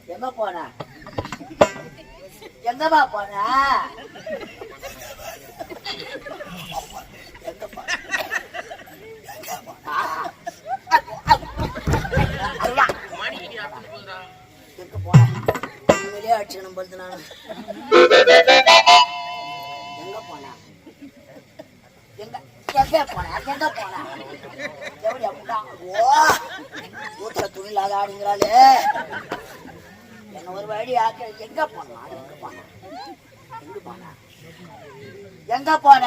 எங்க போன எங்கப்பா போன எங்க போன உண்மையிலே அடிச்சுக்கணும் பொழுது நான் எங்க போன எங்க எங்க போன எங்க போன எப்படி அப்படின்னா ஓ ஊத்துல துணி இல்லாத ஆடுங்கிறாளே என்ன ஒரு வழி ஆக்க எங்க போனா எங்க போன எங்க போன எங்க போன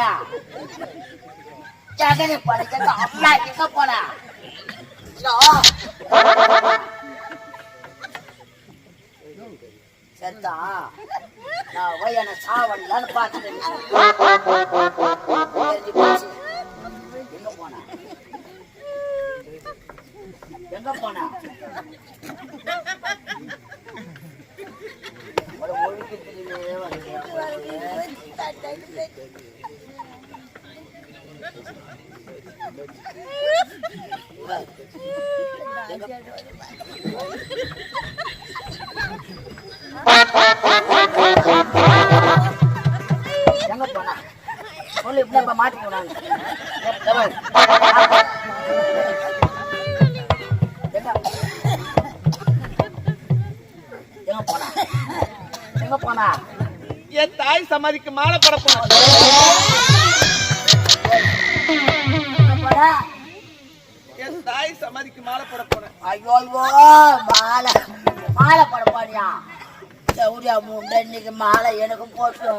ஜகனி போன எங்க அம்மா எங்க போன சரிதா நான் போய் என்ன சாவலான்னு பார்த்துட்டேன் எங்க போன எங்க போன ஒழுக்கத்திலே எங்க போனா சொல்லு இப்ப மாட்டி போனாங்க எங்க போனா எங்க போனா என் தாய் சமாதிக்கு மாலை போட போன என் தாய் சமாதிக்கு மாலை போட போனேன். ஐயோ மாலை மாலை போட போனியா சௌரியா முண்டை இன்னைக்கு மாலை எனக்கு போட்டு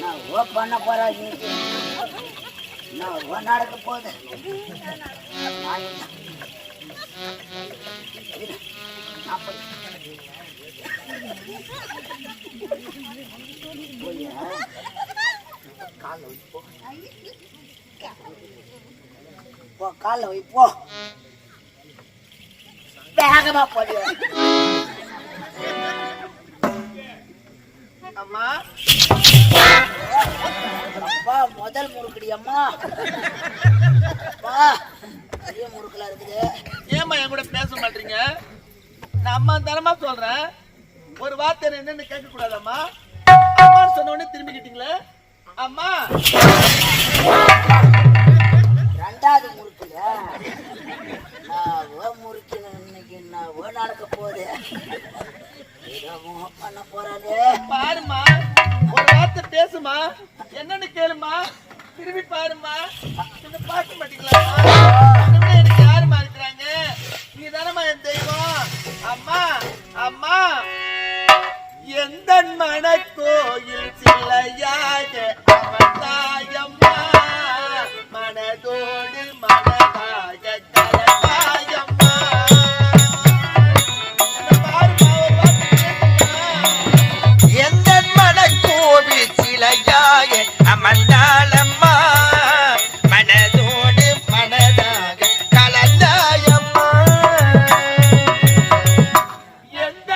நான் பண்ண போறேன் நான் நடக்க போகுது கால வை போ வேகமா போடு அம்மா அப்பா முதல் முறுக்குடி அம்மா அப்பா பெரிய முறுக்குலாம் இருக்குது ஏம்மா என் கூட பேச மாட்டீங்க நான் அம்மா தரமா சொல்றேன் ஒரு வார்த்தை என்னன்னு கேட்க கூடாதம்மா அம்மான்னு சொன்ன உடனே திரும்பிக்கிட்டீங்களே அம்மா ரெண்டாவது முறுக்குல நான் முறுக்கின இன்னைக்கு நான் நடக்க போகுது பண்ண போறாரு பாருமா ஒரு வார்த்தை பேசுமா என்னன்னு கேளுமா திரும்பி பாருமா பார்க்க மாட்டீங்களா எனக்கு யாருமா இருக்கிறாங்க நீ தானம்மா என் தெய்வம் அம்மா அம்மா எந்த மனக்கோயில் சிலையாக அவன் தாயம்மா மனதோடு மனதாக கலந்தாயம்மா எந்த மனக்கோவில் சிலையாக அமர்ந்தாளம்மா மனதோடு மனதாக கலந்தாயம்மா எந்த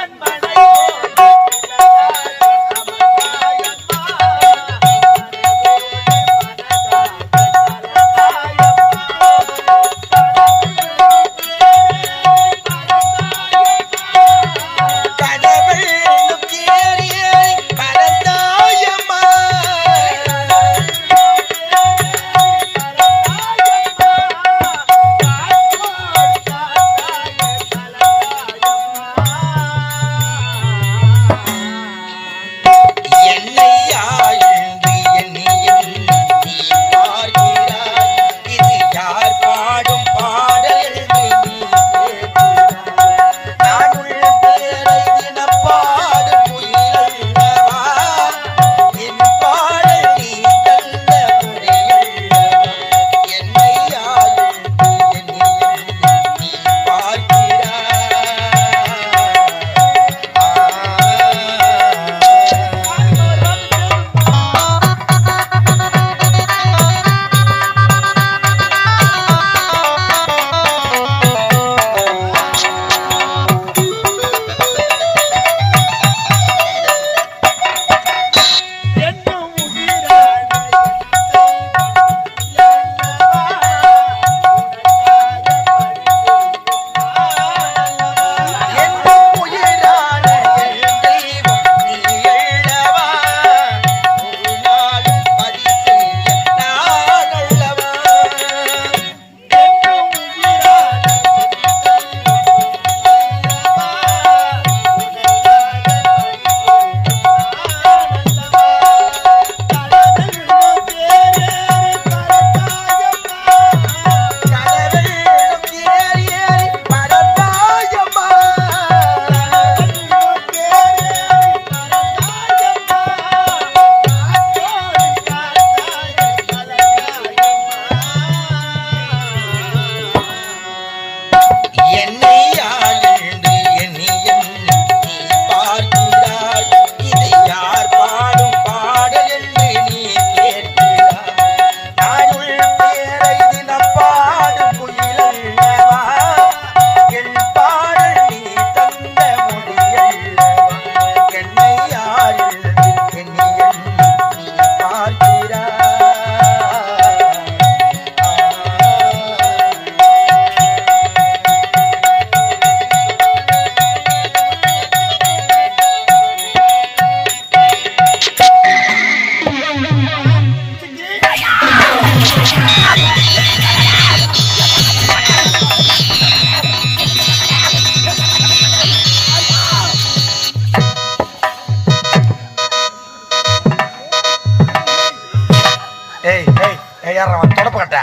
ஏறான் தொடப்பக்கட்ட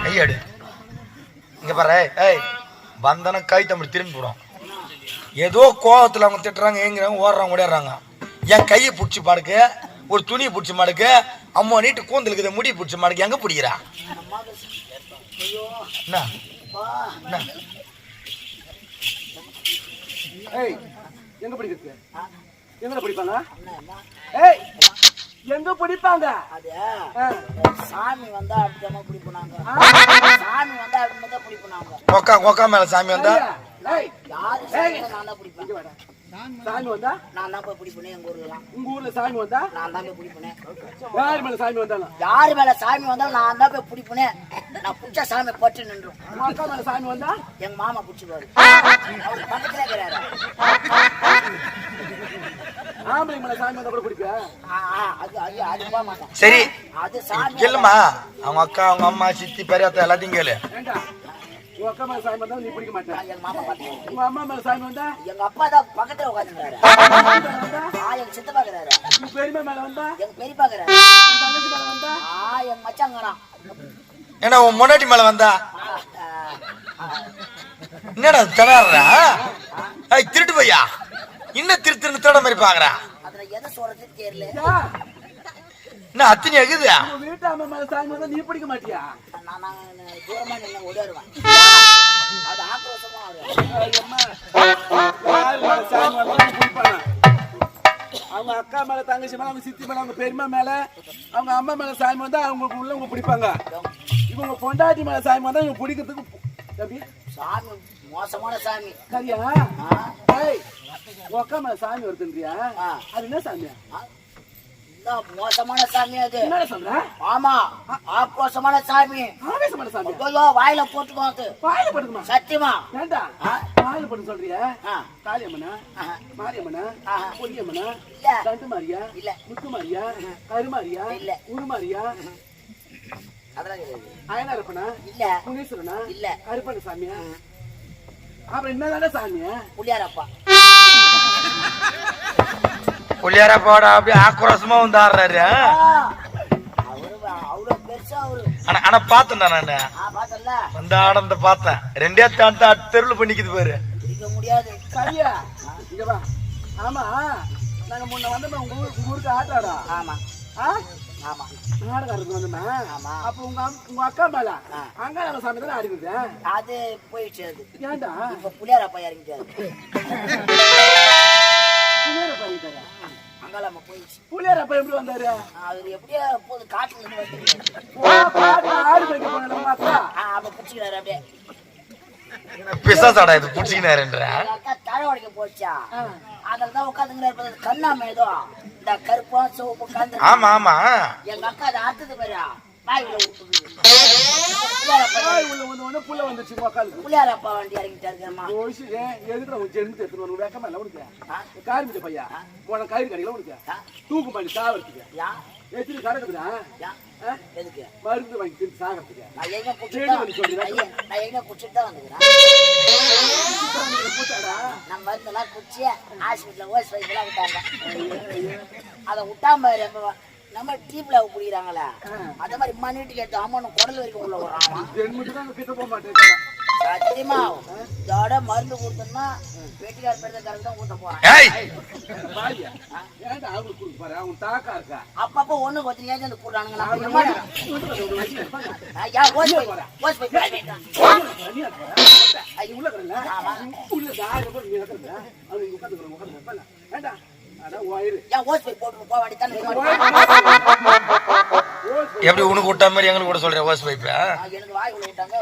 கையாடு இங்க பாரு. ஏய் வந்தன கை தமிழ் திரும்பி போடும். ஏதோ கோவத்துல அவங்க திட்டுறாங்க ஏங்குறாங்க ஓடுறாங்க ஓடிடுறாங்க. என் கையை பிடிச்சி மாடுக்கு ஒரு துணியை பிடிச்சி மாடுக்கு அம்மா நீட்டு கூந்தலுக்கு முடி பிடிச்சி மாடுக்கு எங்க பிடிக்கிறா என்ன ஏய் எங்க பிடிக்கிறது எங்க பிடிப்பாங்க ஏய் எங்க பிடிப்பாங்க அது சாமி வந்தா அப்படிதான் பிடிப்பாங்க சாமி வந்தா அப்படிதான் பிடிப்பாங்க கொக்கா கொக்கா மேல சாமி வந்தா யாரு நான் தான் பிடிப்பேன் சாமி வந்தா நான் தான் போய் பிடிப்பேன் எங்க ஊர்லாம் உங்க ஊர்ல சாமி வந்தா நான் தான் போய் பிடிப்பேன் யாரு மேல சாமி வந்தாலும் யாரு மேல சாமி வந்தாலும் நான் தான் போய் பிடிப்பேன் நான் பிடிச்ச சாமி பட்டு நின்றும் உங்க அக்கா மேல சாமி வந்தா எங்க மாமா பிடிச்சிருவாரு அவரு பக்கத்துல இருக்கிறாரு ஆம்பளை மேல சாமி வந்தா கூட பிடிப்பியா அது அது அது போக மாட்டேன் சரி அது சாமி இல்லம்மா அவங்க அக்கா அவங்க அம்மா சித்தி பெரியத்தா எல்லாத்தையும் கேளு. ஏண்டா உங்க அக்கா மேல சாமி வந்தா நீ பிடிக்க மாட்டேன் எங்க மாமா பாத்துக்கோங்க உங்க அம்மா மேல சாமி வந்தா எங்க அப்பா தான் பக்கத்துல உட்காந்துக்கிறாரு எங்க சித்த பாக்குறாரு உங்க பெரியம்மா மேல வந்தா எங்க பெரிய பாக்குறாரு உங்க தங்கச்சி மேல வந்தா எங்க மச்சாங்கண்ணா ஏன்னா உன் முன்னாடி மேல வந்தா என்னடா திணறா திருட்டு பையா இன்னும் திருட்டு தேட மாதிரி பாக்குறா அதுல எதை சொல்றது தெரியல என்ன அத்தினி ஆகுது உங்க வீட்டு அம்மா மேல சாமி வந்தா நீ பிடிக்க மாட்டியா நான் தூரமா நின்று ஓடிடுவேன் அது ஆக்ரோஷமா சாமி வந்தா பிடிப்பாங்க அவங்க அக்கா மேல தங்கச்சி மேல அவங்க சித்தி மேல அவங்க பெரியம்மா மேல அவங்க அம்மா மேல சாமி வந்தா அவங்களுக்கு உள்ளவங்க பிடிப்பாங்க இவங்க பொண்டாட்டி மேல சாமி வந்தா இவங்க பிடிக்கிறதுக்கு தம்பி சாமி மோசமான சாமி சரியா ஏய் உங்க அக்கா மேல சாமி வருதுன்றியா அது என்ன சாமியா மோசமான சாமி அது என்ன சொல்ற ஆமா ஆக்ரோஷமான சாமி ஆவேசமான சாமி ஐயோ வாயில போட்டுக்கோ அது வாயில படுக்குமா சத்தியமா ஏண்டா வாயில படுக்க சொல்றியா காளியம்மனா மாரியம்மனா பொன்னியம்மனா இல்ல தண்டு மாரியா இல்ல முத்து மாரியா கருமாரியா இல்ல உருமாரியா அதெல்லாம் கிடையாது அயனாரப்பனா இல்ல முனீஸ்வரனா இல்ல கருப்பண்ண சாமியா அப்புறம் என்னதானே சாமியா புள்ளியாரப்பா புள்ளியாரா போட அப்படியே ஆக்ரோஷமா வந்து ஆடுறாரு. அவரு அவ்வளவு பெருசா அவரு ஆனா பாத்தேன்டா நானு பாத்தல வந்து ஆடந்த பார்த்தேன் ரெண்டே தாண்டா தெருவில் பண்ணிக்குது பாரு இருக்க முடியாது சரியா இங்க வா ஆமா நாங்க முன்ன வந்தோம் உங்க ஊருக்கு ஆட்டாடா ஆமா ஆமா நாடகம் வந்தோமா ஆமா அப்ப உங்க அக்கா மேல அங்க நம்ம சாமி தானே ஆடிக்குது அது போயிடுச்சு அது ஏன்டா இப்ப புள்ளியாரப்பா இறங்கிட்டாரு புள்ளியாரப்பா இறங்கிட்டாரா அங்கால போயிடுச்சு புள்ளியாரப்பா எப்படி வந்தாரு அவரு எப்படியா போது காட்டுல இருந்து வந்து ஆடு வைக்க போன அக்கா அவ பிடிச்சிக்கிறாரு அப்படியே பிசாசாடா இது புடிச்சிக்கினாருன்ற அக்கா தழை உடைக்க போச்சா அதுலதான் உட்காந்துங்கிறாரு கண்ணாம ஏதோ இந்த கருப்பம் சிவப்பு கந்து ஆமா ஆமா எங்க அக்கா அதை அறுத்தது பாரு வாய்க்குள்ள புள்ள வந்துச்சு உக்காளுக்கு புள்ளியாரப்பா வண்டி இறங்கிட்டாருமா எதுக்கு உன் ஜென்மத்தை எடுத்துட்டு வரணும் வேக்கமா இல்லை உனக்கு காரிமிட்ட பையா உன கயிறு கடையில உனக்கு தூக்கு பண்ணி சாவறதுக்கு எத்தனை கடக்குதுடா எதுக்கு மருந்து வாங்கி திருப்பி சாகிறதுக்கு நான் எங்க குடிச்சிட்டு தான் வந்துக்கிறேன் நான் மருந்தெல்லாம் குடிச்சு ஹாஸ்பிட்டல்ல ஓஸ் வைக்கலாம் விட்டாங்க அதை விட்டாம நம்ம டீப்ல குடிக்கிறாங்களே அதே மாதிரி மண்ணிட்டு கேட்டு அம்மனும் குடல் வரைக்கும் உள்ள வரான் கிட்ட போக மாட்டேன் சத்தியமா இதோட மருந்து கொடுத்தோம்னா வெட்டிக்கார பெருந்தக்காரங்க தான் ஊட்ட போறான் அப்பப்போ ஒண்ணு கொஞ்சம் ஏஜென்ட் கூடுறானுங்க எப்படி உனக்கு விட்டா மாதிரி எங்களுக்கு கூட சொல்ற ஓஸ் பைப்ப எனக்கு வாய் உள்ள விட்டாங்க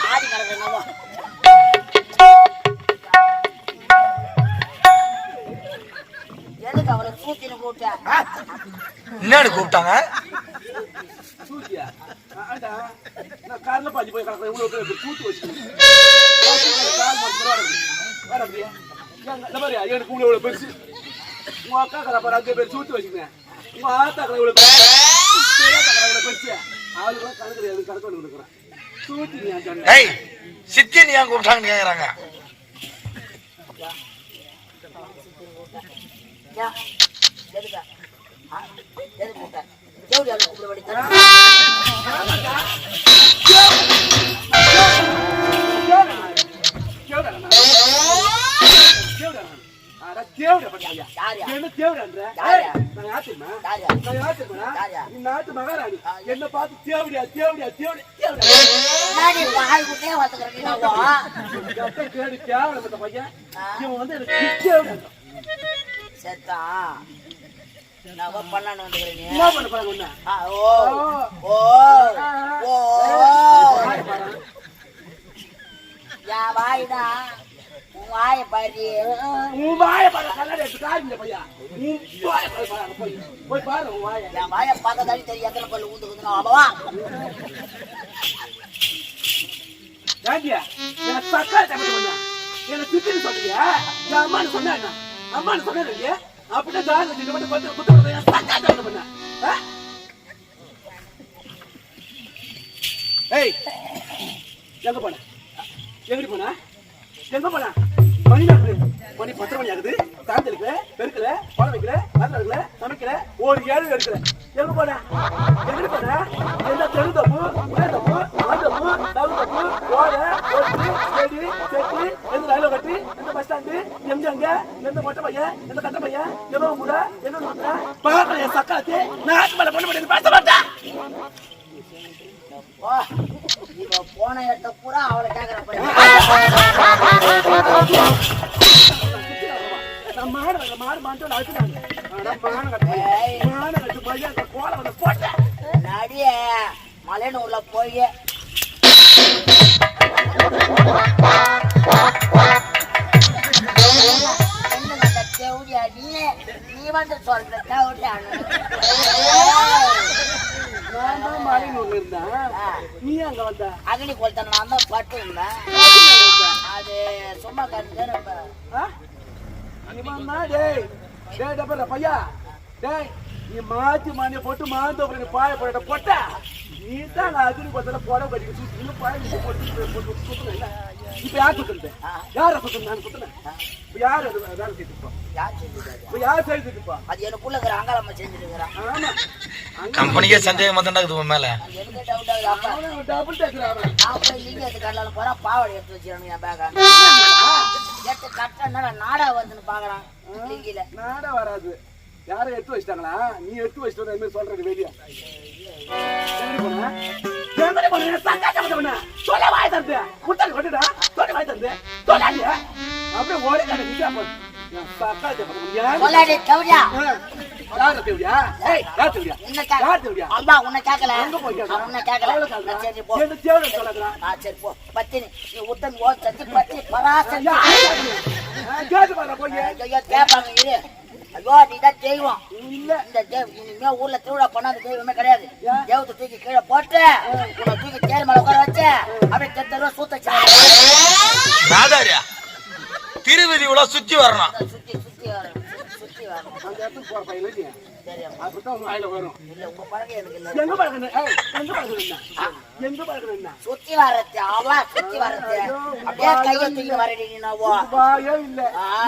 ஆடி கிடக்குறா எதுக்கு அவளை சூத்தின்னு கூப்பிட்டேன் என்னன்னு கூப்பிட்டாங்க கார்ல பாஞ்சு போய் கிடக்குறேன் சூத்து வச்சு எனக்கு பெருசு உங்க அக்கா கடை பாரு அங்கே பேர் சூத்து வச்சுக்கேன் உங்க ஆத்தா கடை இவ்வளவு பெருசு அவளுக்கு கணக்கு கிடையாது கணக்கு ஒன்று கொடுக்குறேன் சூத்து நீ ஏய் சித்தி நீ ஏன் கூப்பிட்டாங்கன்னு கேக்குறாங்க எதுக்கா எது கூப்பிட்ட கேள்வி அதை கூப்பிட வேண்டி தரேன் என்ன பார்த்து தேவடியா தேவடியா தேவடியா தேவடியா பையன் இவன் வந்து செத்தா நான் பண்ணான்னு வந்துக்கிறேன் என்ன பண்ண போறாங்க ஓ ஓ ஓ யா வாய்டா உன் வாய பாரு உன் வாய பாரு கண்ணாடி எடுத்து காரிங்க பையா உன் வாய பாரு போய் பாரு உன் வாய என் வாய பார்த்ததாடி தெரியும் எத்தனை பல்லு ஊத்துக்குதுன்னா அவ்வளவா ஏண்டியா என்ன சக்கரை தப்பிட்டு வந்தா என்ன திட்டின்னு சொல்றியா என் அம்மான்னு சொன்னா அம்மான்னு சொன்னேன் அப்படியே தான் வச்சு மட்டும் பத்து குத்து சக்கரை தப்பிட்டு பண்ண ஏய் எங்க போன எங்கடி போனா எங்க போனா மணி மணி 10 மணி ஆகுது சாயந்தரிக்கல பெருக்கல பழ வைக்கல மரத்துல வைக்கல சமைக்கல ஒரு 7 எடுக்கல எங்க போனா எங்கடி போனா என்ன தெரு தப்பு உடை தப்பு மண்டப்பு தவு தப்பு ஓட ஓட்டு செடி செட்டி எந்த ரயில கட்டி எந்த பஸ் ஸ்டாண்டு எங்க எந்த மொட்டை பையன் எந்த கட்ட பையன் எவ்வளவு கூட என்ன பார்க்கல சக்காத்து நாட்டு மேல பொண்ணு பண்ணி பேச மாட்டேன் இவ போன இடத்த பூரா அவளை கேக்குற நடிய மலையனூர்ல போய் தேவடியா நீ வந்து சொல்ற தேவடியா நீ அங்க வந்த அக்னி கொளுத்த நான் தான் பட்டு இருந்தேன் அது சும்மா கருத்து பையா டேய் நீ மாத்தி மானிய போட்டு மாந்த பாய போட போட்ட நீ தான் அக்னி கொளுத்தல போட கட்டிட்டு பாய போட்டு இப்ப யார் சுத்துறது யார சுத்து நான் சுத்துனேன் இப்ப யாரு வேலை செய்துப்பா யார் செய்துப்பா அது எனக்குள்ள இருக்கிற அங்காளம்மா செஞ்சுருக்கிறான் ஆமா கம்பெனிக்கே சந்தேகமா தான் இருக்குது மேல எனக்கு டவுட் ஆகுது அப்பா டபுள் டேக்கறாங்க அப்ப இங்க எடுத்து கடலால போறா பாவாடை எடுத்து வச்சிரணும் என் பேக்க எடுத்து கட்டனா நாடா வந்துன்னு பாக்குறான் லிங்கில நாடா வராது யாரும் எடுத்து வச்சிட்டாங்களா நீ எடுத்து வச்சிட்டு வர என்ன சொல்றது வெளிய எங்கடி போன சக்காச்ச பண்ண சொல்ல வாய் தரது முட்டை கொட்டுடா சொல்ல வாய் தரது சொல்லாதீங்க அப்படியே ஓடி கட்ட நிச்சா போ சக்காச்ச பண்ண சொல்லாதே தேவடியா யார் தேவடியா ஏய் யார் தேவடியா யார் தேவடியா அம்மா உன்னை கேக்கல எங்க போய் கேக்க உன்னை கேக்கல சரி போ என்ன தேவடி சொல்லறா சரி போ பத்தினி நீ உத்தன் ஓ சத்தி பத்தி பராசன் கேட்டு வர போய் ஐயோ கேப்பாங்க இரு ஐயோ நீதான் தெய்வம் இல்ல இந்த இனிமே ஊர்ல திருவிழா பண்ணாத தெய்வமே கிடையாது தெய்வத்தை தூக்கி கீழே போட்டு உன்னை தூக்கி தேர் மேல உட்கார வச்சு அப்படியே தெத்தருவா சூத்த ராதாரியா திருவிதிவுல சுத்தி வரணும் சுத்தி சுத்தி வரணும் சுத்தி வரணும் அந்த இடத்துக்கு போற பையன் இல்லையா தெரியும் அப்படிதான் உங்க ஆயில வரும் இல்ல உங்க பழக்கம் எனக்கு இல்ல எங்க பழக்கம் எங்க பழக்கம் எங்க பழக்கம் என்ன சுத்தி வரது அவா சுத்தி வரது அப்படியே கையை தூக்கி வரடி நீனாவோ வாயே இல்ல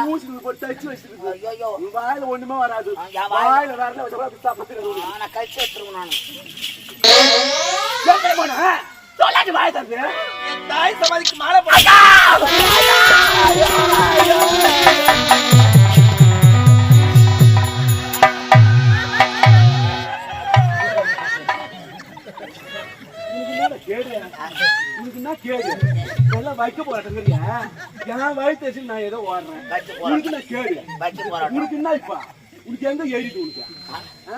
மூஞ்சில போட்டு தச்சு வச்சிருக்கு ஐயோ வாயில ஒண்ணுமே வராது வாயில வரல வச்சா பிஸ்தா பத்திர நான் கழிச்சு எடுத்துருவேன் நானு எங்க போன சொல்லாடி வாய் தந்து தாய் சமாதிக்கு மாலை போட கேடு எல்லாம் வைக்க போராட்டங்கிறியா என் வயிற்று நான் ஏதோ ஓடுறேன் உனக்கு நான் கேடு உனக்கு என்ன இப்ப உனக்கு எங்க ஏறிட்டு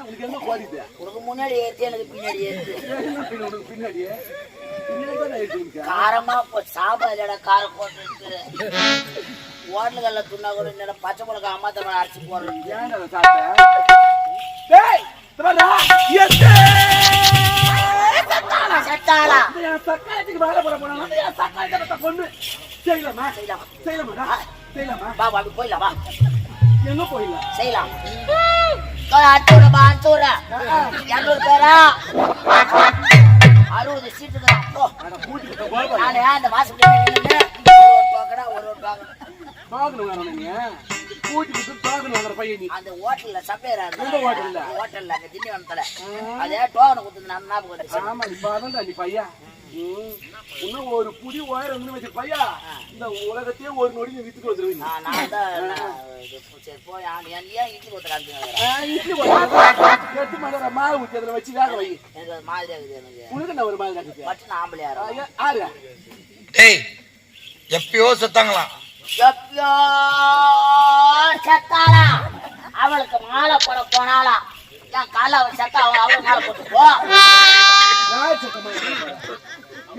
உனக்கு எங்க போடிட்டு உனக்கு முன்னாடி ஏறிட்டு எனக்கு பின்னாடி ஏறிட்டு உனக்கு பின்னாடியே பின்னாடி காரமா சாப்பிட இல்லடா காரம் போட்டு ஓட்டல்கள்ல துண்ணா கூட இல்ல பச்சை மிளகா அம்மா தம்மா அரைச்சி போடுறேன் ஏன் செட்டாளா சக்காயத்துக்கு வேலை போட போனா சக்காயத்தை பொண்ணு செய்யலாமா செய்யலாமா செய்யலாமா வா வா போயிடலாம் வா எங்க போயிடலாம் செய்யலாம். அனுப்பிவிடமா, அனுப்பிவிடுற. 200 பேரா 60 சீட்டு தான். நானே அந்த வாசப்படி ஒரு அந்த ஹோட்டல்ல சப்பேரா ஹோட்டல்ல அங்க திண்டிவனத்துல அதே டோக்கன் கொடுத்து நான் ஞாபகம் பையன் இன்னும் ஒரு புடி ஒயர் வந்து வச்சு பையா இந்த உலகத்தையே ஒரு நொடி வித்துட்டு வந்துருவீங்க. நான் தான் சரி போய் ஏன் இட்லி ஊத்துறாங்க மாவு ஊற்றி அதில் வச்சு வேக வை. எனக்கு அது மாதிரி ஆகுது. எனக்கு உனக்கு நான் ஒரு மாதிரி இருக்குது பட்டு நான் ஆம்பளையாரு டேய் எப்பயோ செத்தாங்களாம். எப்பயோ செத்தாளா அவளுக்கு மாலை போட போனாளா என் கால அவள் செத்தா அவளை மாலை போட்டு போ.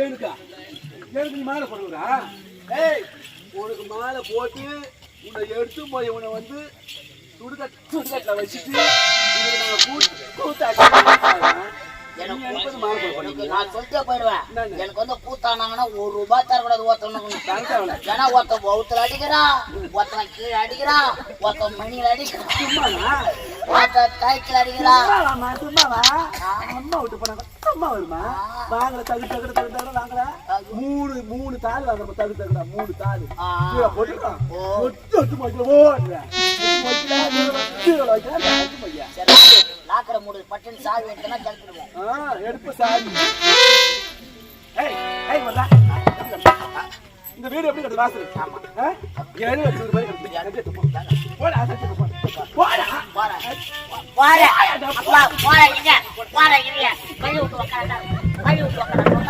எனக்கு நீ மாலை போடுறா? ஏய் உனக்கு மாலை போட்டு உன்னை எடுத்து போய் உன்னை வந்து சுடுகாட்டுல வச்சுட்டு நான் சொல்லிட்டே போயிடுவேன். எனக்கு வந்து கூத்தானாங்கன்னா ₹1 தரக்கூடாது ஒருத்தவனுக்கு. ஏன்னா ஒருத்தன் பௌத்துல அடிக்கிறான், ஒருத்தன் கீழே அடிக்கிறான், ஒருத்தன் மணியில அடிக்கிறான், ஒருத்தன் கைக்கில் அடிக்கிறான். அம்மா விட்டு போனாங்க அம்மா வருமா வாங்கல தகுடு வாங்கல 3 தாள் வாங்க தகுடு 3 தாள் கீழே போட்டுக்கலாம் லாக்கர மூடு பட்டுன்னு சாவி எடுத்தனா கழிச்சிடுவோம். எடுப்பு சாவி. இந்த வீடு எப்படி கட்டு வாசல்? ஆமா 7 ரூபாய் கட்டு. போடா போடா போடா அப்பா போடா இங்க போடா இங்க கழுவி விட்டு உட்கார்ந்தா கழுவி விட்டு உட்கார்ந்தா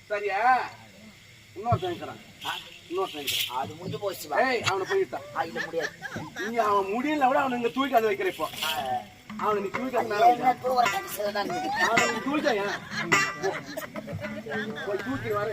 சரியா? அது முடிஞ்சு போச்சு. அவனை போயிட்டான். இல்ல முடியாது. நீ அவன் முடியல விட அவனை இங்க தூக்கி அதை வைக்கிற இப்போ அவனை நீ தூக்கி தூக்கி வர